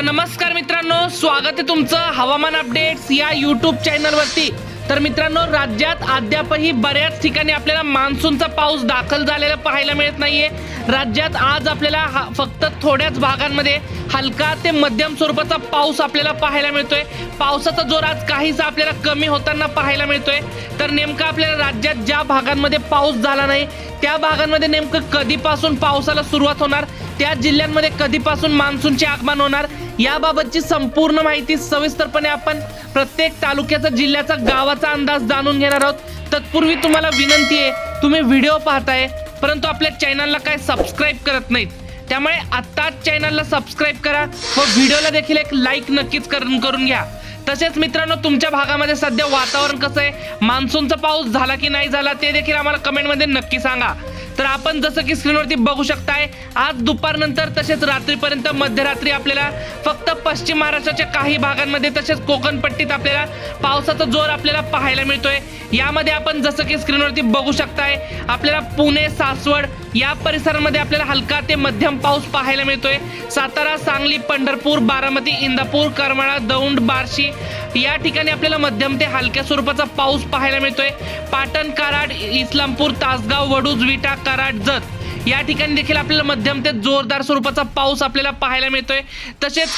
नमस्कार मित्रांनो, स्वागत आहे तुमचं हवामान अपडेट्स या यूट्यूब चॅनलवरती। तर मित्रांनो, राज्यात अद्यापही बऱ्याच ठिकाणी आपल्याला मान्सूनचा पाऊस दाखल झालेला पाहायला मिळत नाहीये। राज्यात आज आपल्याला फक्त थोड्याच भागांमध्ये हलका ते मध्यम स्वरूपाचा पाऊस आपल्याला पाहायला मिळतोय। पावसाचा जोर आज काहीसा आपल्याला कमी होताना पाहायला मिळतोय। तर नेमका आपल्याला राज्यात ज्या भागांमध्ये पाऊस झाला नाही त्या भागांमध्ये नेमकं कधीपासून पावसाला सुरुवात होणार, त्या जिल्ह्यांमध्ये कधीपासून मान्सूनचे आगमन होणार, याबाबतची संपूर्ण माहिती सविस्तरपणे आपण प्रत्येक तालुक्याचा, जिल्ह्याचा, गावाचा अंदाज जाणून घेणार आहोत। तत्पूर्वी तुम्हाला विनंती आहे, तुम्ही व्हिडिओ पाहताय परंतु आपल्या चॅनलला काय सबस्क्राइब करत नाहीत, त्यामुळे आत्ताच चॅनलला सबस्क्राइब करा व व्हिडिओला देखील एक लाईक नक्कीच करून घ्या। तसेच मित्रांनो, तुमच्या भागामध्ये सध्या वातावरण कसं आहे, मान्सूनचा पाऊस झाला की नाही झाला ते देखील आम्हाला कमेंटमध्ये नक्की सांगा। तर आपण जसं की स्क्रीनवरती बघू शकताय, आज दुपारनंतर तसेच रात्रीपर्यंत मध्यरात्री आपल्याला फक्त पश्चिम महाराष्ट्राच्या काही भागांमध्ये तसेच कोकण पट्टीत आपल्याला पावसाचा जोर आपल्याला पाहायला मिळतोय। यामध्ये आपण जसं की स्क्रीनवरती बघू शकताय, आपल्याला पुणे, सासवड या परिसरामध्ये आपल्याला हलका ते मध्यम पाऊस पाहायला मिळतोय। सातारा, सांगली, पंढरपूर, बारामती, इंदापूर, करमाळा, दौंड, बार्शी या ठिकाणी आपल्याला मध्यम ते हलक्या स्वरूपाचा पाऊस पाहायला मिळतोय। पाटण, कराड, इस्लामपूर, तासगाव, वडूज, विटा, कराड, जत या ठिकाणी देखील आपल्याला मध्यम ते जोरदार स्वरूपाचा पाऊस आपल्याला पाहायला मिळतोय। तसेच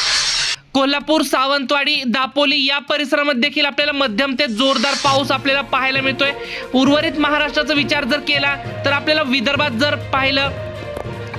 कोल्हापूर, सावंतवाडी, दापोली या परिसरामध्ये देखील आपल्याला मध्यम ते जोरदार पाऊस आपल्याला पाहायला मिळतोय। उर्वरित महाराष्ट्राचा विचार जर केला तर आपल्याला विदर्भात जर पाहिलं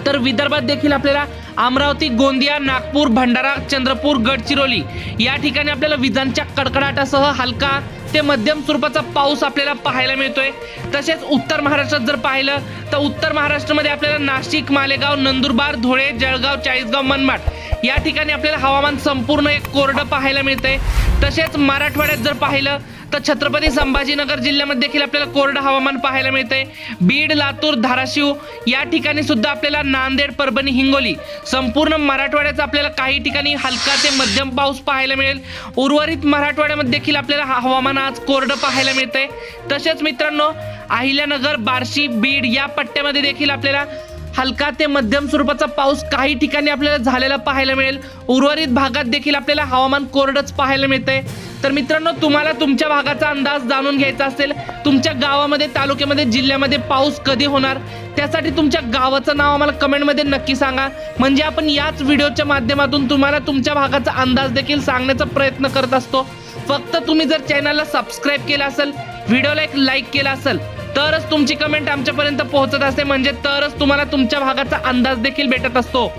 तर विदर्भात देखील आपल्याला अमरावती, गोंदिया, नागपूर, भंडारा, चंद्रपूर, गडचिरोली या ठिकाणी आपल्याला विजांच्या कडकडाटासह हलका ते मध्यम स्वरूपाचा पाऊस आपल्याला पाहायला मिळतोय। तसेच उत्तर महाराष्ट्रात जर पाहिलं तर उत्तर महाराष्ट्रामध्ये आपल्याला नाशिक, मालेगाव, नंदुरबार, धुळे, जळगाव, चाळीसगाव, मनमाड या ठिकाणी आपल्याला हवामान संपूर्ण एक कोरडं पाहायला मिळतंय। तसेच मराठवाड्यात जर पाहिलं तर छत्रपती संभाजीनगर जिल्ह्यामध्ये देखील आपल्याला कोरडं हवामान पाहायला मिळतंय। बीड, लातूर, धाराशिव या ठिकाणी सुद्धा आपल्याला नांदेड, परभणी, हिंगोली संपूर्ण मराठवाड्याचा आपल्याला काही ठिकाणी हलका ते मध्यम पाऊस पाहायला मिळेल। उर्वरित मराठवाड्यामध्ये देखील आपल्याला हवामान आज कोरडं पाहायला मिळतंय। तसेच मित्रांनो, अहिल्यानगर, बार्शी, बीड या पट्ट्यामध्ये देखील आपल्याला हलका ते मध्यम स्वरूपाचा पाऊस काही ठिकाणी आपल्याला झालेला पाहायला मिळेल। उर्वरित भागात देखील आपल्याला हवामान कोरडंच पाहायला मिळतंय। तर मित्रांनो, तुम्हाला तुमच्या भागाचा अंदाज जाणून घ्यायचा असेल, तुमच्या गावामध्ये, तालुक्यामध्ये, जिल्ह्यामध्ये पाऊस कधी होणार, त्यासाठी तुमच्या गावाचं नाव आम्हाला कमेंटमध्ये नक्की सांगा, म्हणजे आपण याच व्हिडिओच्या माध्यमातून तुम्हाला तुमच्या भागाचा अंदाज देखील सांगण्याचा प्रयत्न करत असतो। फक्त तुम्ही जर चॅनलला सबस्क्राइब केलं असेल, व्हिडिओला एक लाईक केला असेल तरच तुमची कमेंट आमच्यापर्यंत पोहोचत असते, म्हणजे तरच तुम्हाला तुमच्या भागाचा अंदाज देखील भेटत असतो।